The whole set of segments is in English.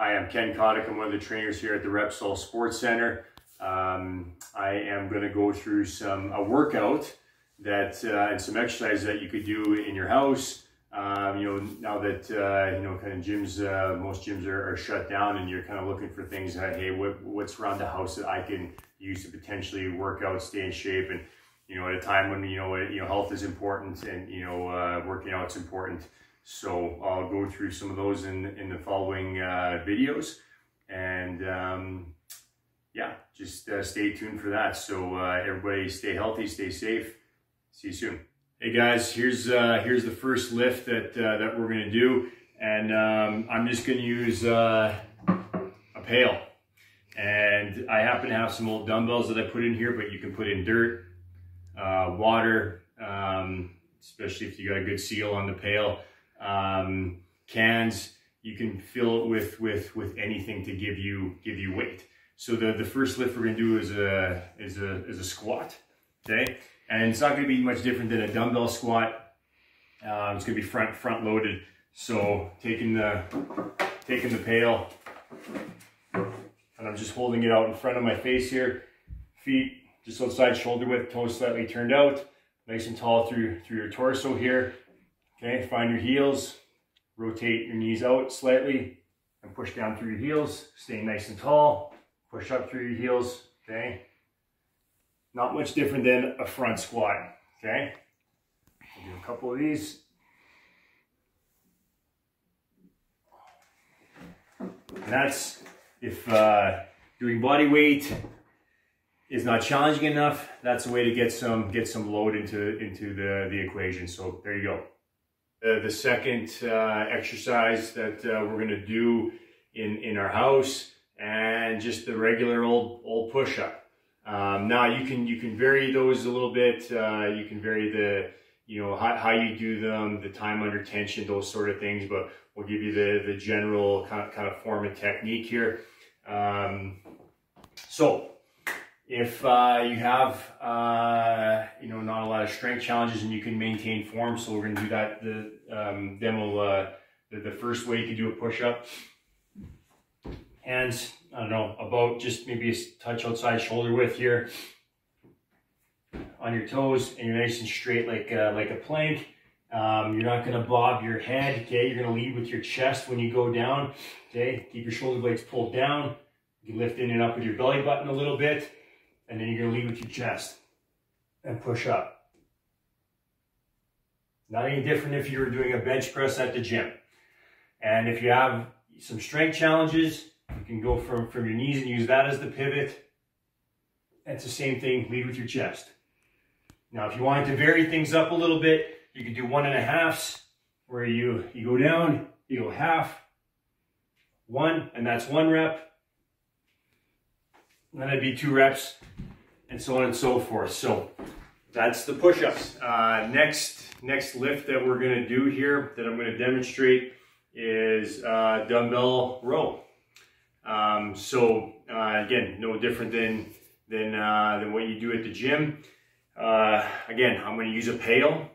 Hi, I'm Ken Kotyk. I'm one of the trainers here at the Repsol Sports Center. I am going to go through a workout that and some exercises that you could do in your house. Now that kind of gyms, most gyms are shut down, and you're kind of looking for things that, hey, what's around the house that I can use to potentially work out, stay in shape, and at a time when health is important, and working out's important. So I'll go through some of those in the following videos, and yeah, just stay tuned for that. So everybody stay healthy, stay safe. See you soon. Hey guys, here's the first lift that we're gonna do, and I'm just gonna use a pail, and I happen to have some old dumbbells that I put in here, but you can put in dirt, water, especially if you got a good seal on the pail. Cans, you can fill it with anything to give you weight. So the first lift we're gonna do is a squat, okay? And it's not gonna be much different than a dumbbell squat. It's gonna be front loaded. So taking the pail, and I'm just holding it out in front of my face here. Feet just outside shoulder width, toes slightly turned out, nice and tall through your torso here. Okay, find your heels, rotate your knees out slightly, and push down through your heels. Stay nice and tall, push up through your heels, okay? Not much different than a front squat, okay? I'll do a couple of these. And that's if doing body weight is not challenging enough, that's a way to get some load into the equation. So there you go. The second exercise that we're going to do in our house, and just the regular old push-up. Now you can vary those a little bit. You can vary the how you do them, the time under tension, those sort of things. But we'll give you the general kind of form and technique here. So if you have not a lot of strength challenges and you can maintain form, so we're going to do that. The first way you can do a push-up. Hands, I don't know, about just maybe a touch outside shoulder width here on your toes, and you're nice and straight like a plank. You're not going to bob your head. Okay, you're going to lead with your chest when you go down. Okay, keep your shoulder blades pulled down. You can lift in and up with your belly button a little bit. And then you're going to lead with your chest and push up. Not any different if you were doing a bench press at the gym. And if you have some strength challenges, you can go from your knees and use that as the pivot. It's the same thing, lead with your chest. Now, if you wanted to vary things up a little bit, you could do 1.5s, where you go down, you go half, 1, and that's 1 rep. And then it'd be 2 reps, and so on and so forth. So that's the push-ups. Next lift that we're going to do here, that I'm going to demonstrate, is dumbbell row. Again, no different than what you do at the gym. Again, I'm going to use a pail,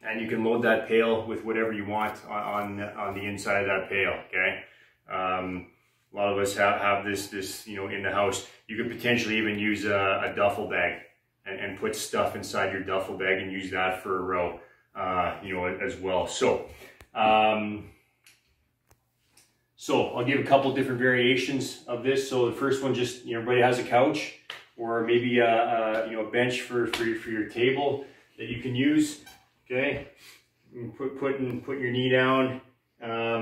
and you can load that pail with whatever you want on the inside of that pail. Okay. A lot of us have this in the house. You could potentially even use a duffel bag and put stuff inside your duffel bag and use that for a row, as well. So, I'll give a couple different variations of this. So the first one, just everybody has a couch, or maybe a bench for your table that you can use. Okay, putting your knee down.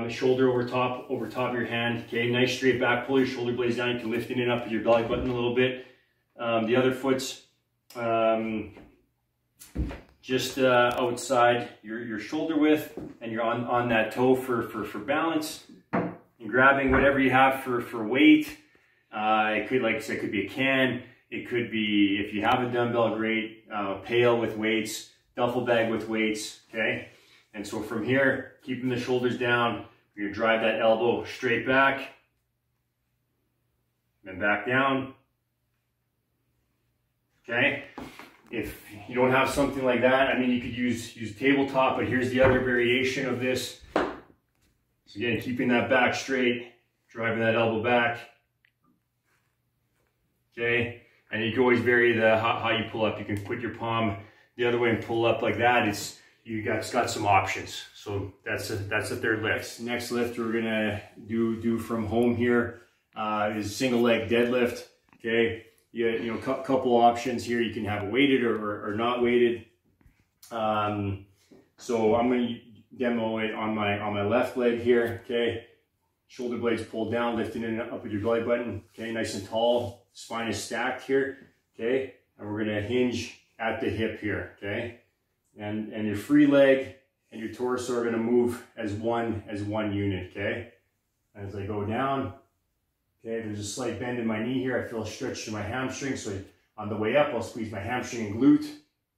Shoulder over top of your hand. Okay, nice straight back. Pull your shoulder blades down. You can lift in and up with your belly button a little bit. The other foot's just outside your shoulder width, and you're on that toe for balance. And grabbing whatever you have for weight. It could, like I said, could be a can. It could be, if you have a dumbbell, great. Pail with weights, duffel bag with weights. Okay. And so from here, keeping the shoulders down, you're going to drive that elbow straight back, then back down. Okay. If you don't have something like that, I mean, you could use tabletop, but here's the other variation of this. So again, keeping that back straight, driving that elbow back. Okay, and you can always vary the how you pull up. You can put your palm the other way and pull up like that. It's got some options. So that's the third lift. Next lift we're gonna do from home here is single leg deadlift. Okay, you know, couple options here. You can have it weighted or not weighted. So I'm gonna demo it on my left leg here. Okay, shoulder blades pulled down, lifting it up with your belly button. Okay, nice and tall. Spine is stacked here. Okay, and we're gonna hinge at the hip here. Okay, and your free leg and your torso are gonna move as one unit. Okay, as I go down. Okay, there's a slight bend in my knee here. I feel a stretch to my hamstring. So on the way up, I'll squeeze my hamstring and glute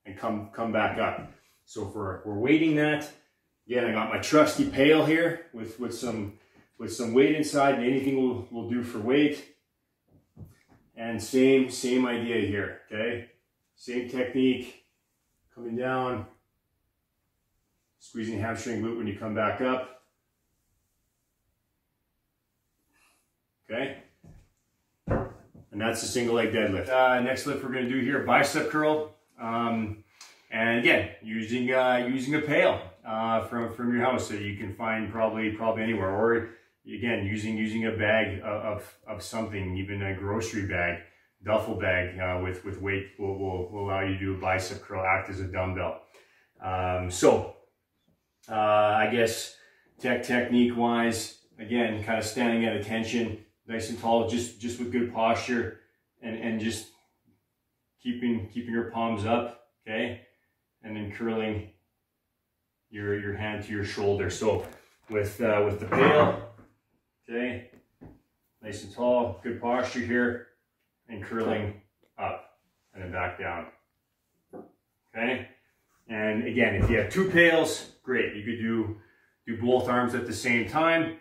and come back up. So if we're weighting that, again, I got my trusty pail here with some weight inside, and anything will do for weight. And same idea here, okay? Same technique, coming down, squeezing hamstring glute when you come back up. Okay? And that's the single leg deadlift. Next lift we're gonna do here, bicep curl. And again, using a pail from your house that you can find probably anywhere, or again using a bag of something, even a grocery bag, duffel bag with weight will allow you to do a bicep curl, act as a dumbbell. I guess technique wise, again, kind of standing at attention, nice and tall, just with good posture, and just keeping your palms up, okay, and then curling your hand to your shoulder. So with the pail, okay, nice and tall, good posture here, and curling up and then back down. Okay, and again, if you have two pails, great. You could do both arms at the same time,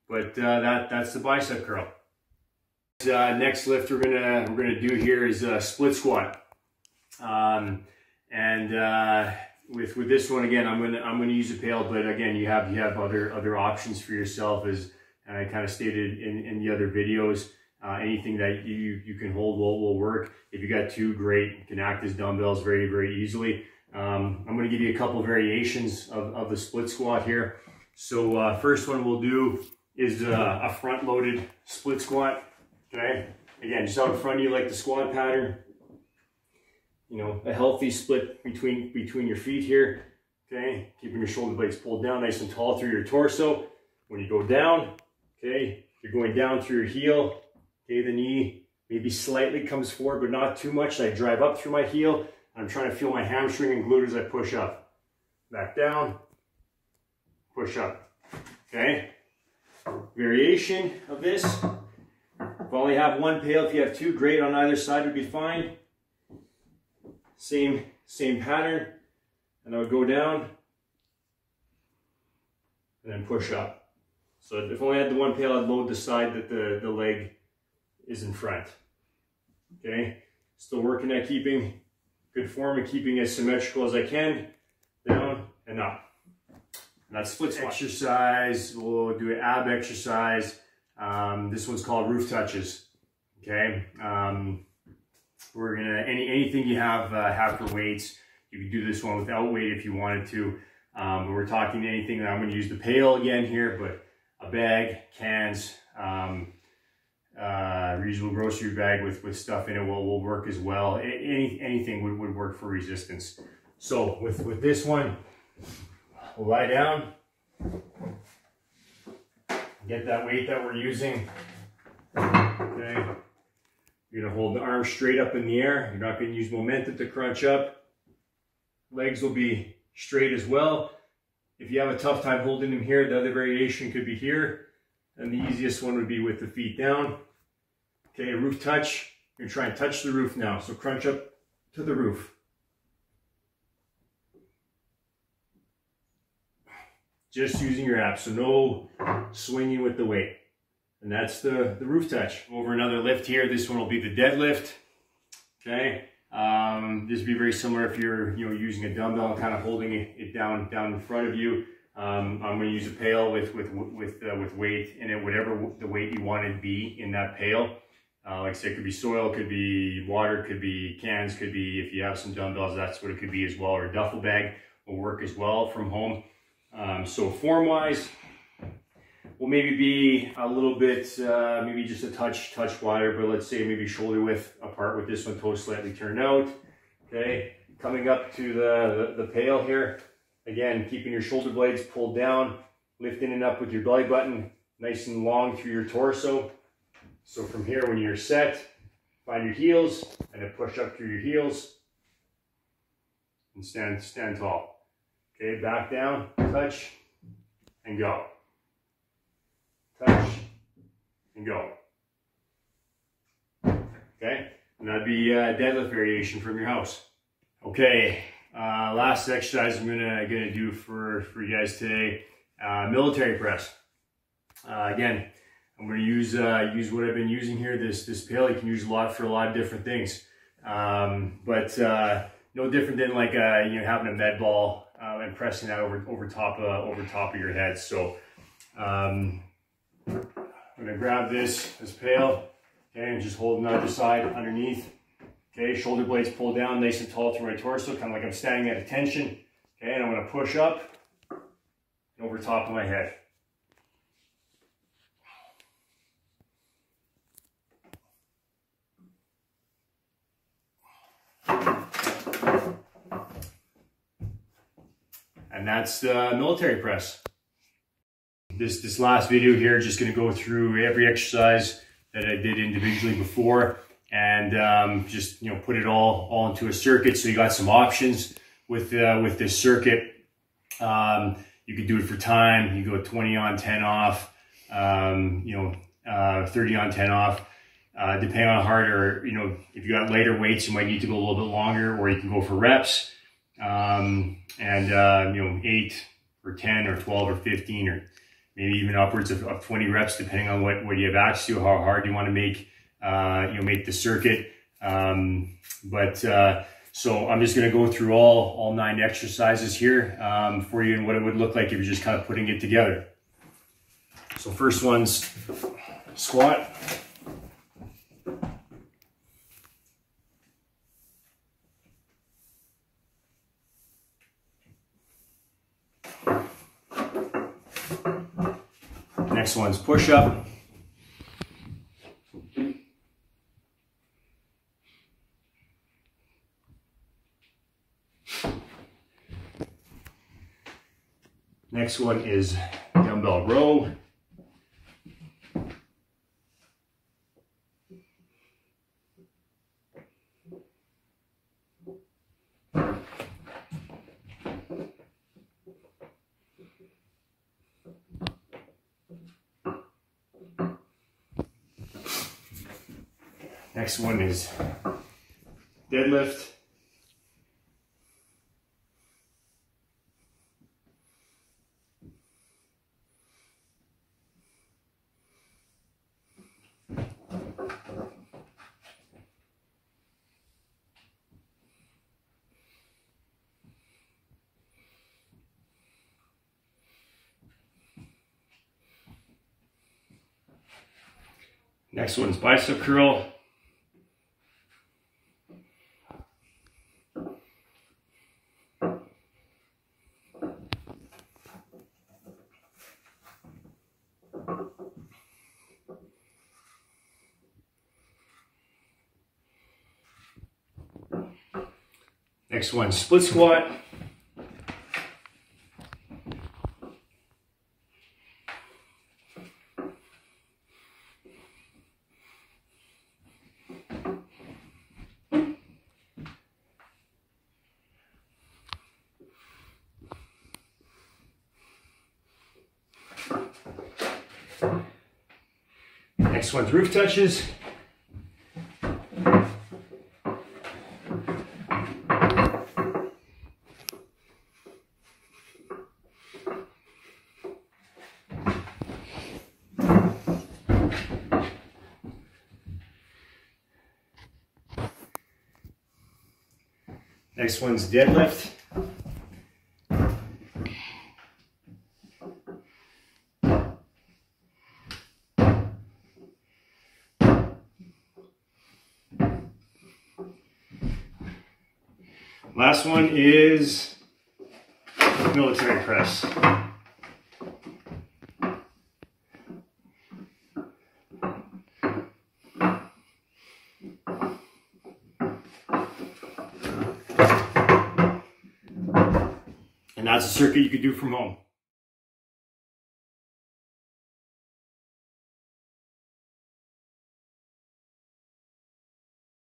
but that's the bicep curl. Next lift we're gonna do here is a split squat. With this one, again, I'm gonna use a pail, but again, you have other options for yourself, as I kind of stated in the other videos. Anything that you can hold will work. If you got two, great. You can act as dumbbells very easily. I'm gonna give you a couple variations of the split squat here. So first one we'll do is a front loaded split squat. Okay, again, just out in front of you like the squat pattern. You know, a healthy split between your feet here. Okay, keeping your shoulder blades pulled down nice and tall through your torso. When you go down, okay, you're going down through your heel. Okay, the knee maybe slightly comes forward, but not too much. I drive up through my heel. I'm trying to feel my hamstring and glute as I push up. Back down, push up. Okay, variation of this. If I only have one pail, if you have two, great. On either side would be fine. Same pattern, and I would go down and then push up. So if I only had the one pail, I'd load the side that the leg is in front. Okay, still working at keeping good form and keeping as symmetrical as I can, down and up. And that's split squat. Exercise, we'll do an ab exercise. This one's called roof touches. Okay, we're gonna anything you have for weights. You can do this one without weight if you wanted to. But we're talking anything that I'm going to use the pail again here, but a bag, cans, reusable grocery bag with stuff in it will work as well. Anything would work for resistance. So with this one, we'll lie down, get that weight that we're using. Okay, you're gonna hold the arms straight up in the air. You're not gonna use momentum to crunch up. Legs will be straight as well. If you have a tough time holding them here, the other variation could be here, and the easiest one would be with the feet down. Okay, a roof touch. You're gonna try and touch the roof now, so crunch up to the roof. Just using your abs, so no swinging with the weight. And that's the roof touch. Over another lift here. This one will be the deadlift. Okay, this would be very similar if you're using a dumbbell and kind of holding it down in front of you. I'm going to use a pail with weight in it, whatever the weight you want it to be in that pail. Like I said, it could be soil, could be water, could be cans, could be, if you have some dumbbells, that's what it could be as well, or a duffel bag will work as well from home. So form-wise, will maybe be a little bit, maybe just a touch wider, but let's say maybe shoulder width apart with this one, toes slightly turned out. Okay, coming up to the pail here, again, keeping your shoulder blades pulled down, lifting it up with your belly button, nice and long through your torso. So from here, when you're set, find your heels and then push up through your heels and stand tall. Okay, back down, touch, and go. Touch, and go. Okay, and that'd be a deadlift variation from your house. Okay, last exercise I'm gonna do for you guys today, military press. Again, I'm going to use what I've been using here, this pail. You can use for a lot of different things, but no different than like having a med ball and pressing that over top of your head. So I'm going to grab this pail, okay, and just hold another side underneath. Okay, shoulder blades pulled down, nice and tall through my torso, kind of like I'm standing at attention. Okay, and I'm going to push up over top of my head. And that's the military press. This last video here, just going to go through every exercise that I did individually before, and just put it all into a circuit. So you got some options with this circuit. You could do it for time. You go 20 on, 10 off. 30 on, 10 off. Depending on how hard, or if you got lighter weights, you might need to go a little bit longer, or you can go for reps. 8 or 10 or 12 or 15 or maybe even upwards of 20 reps, depending on what you have access to, how hard you want to make the circuit. So I'm just going to go through all 9 exercises here for you, and what it would look like if you're just kind of putting it together. So first one's squat. Next one's push-up. Next one is dumbbell row. Next one is deadlift. Next one's bicep curl. Next one, split squat. Next one's roof touches. Next one's deadlift. Last one is military press. And that's a circuit you could do from home.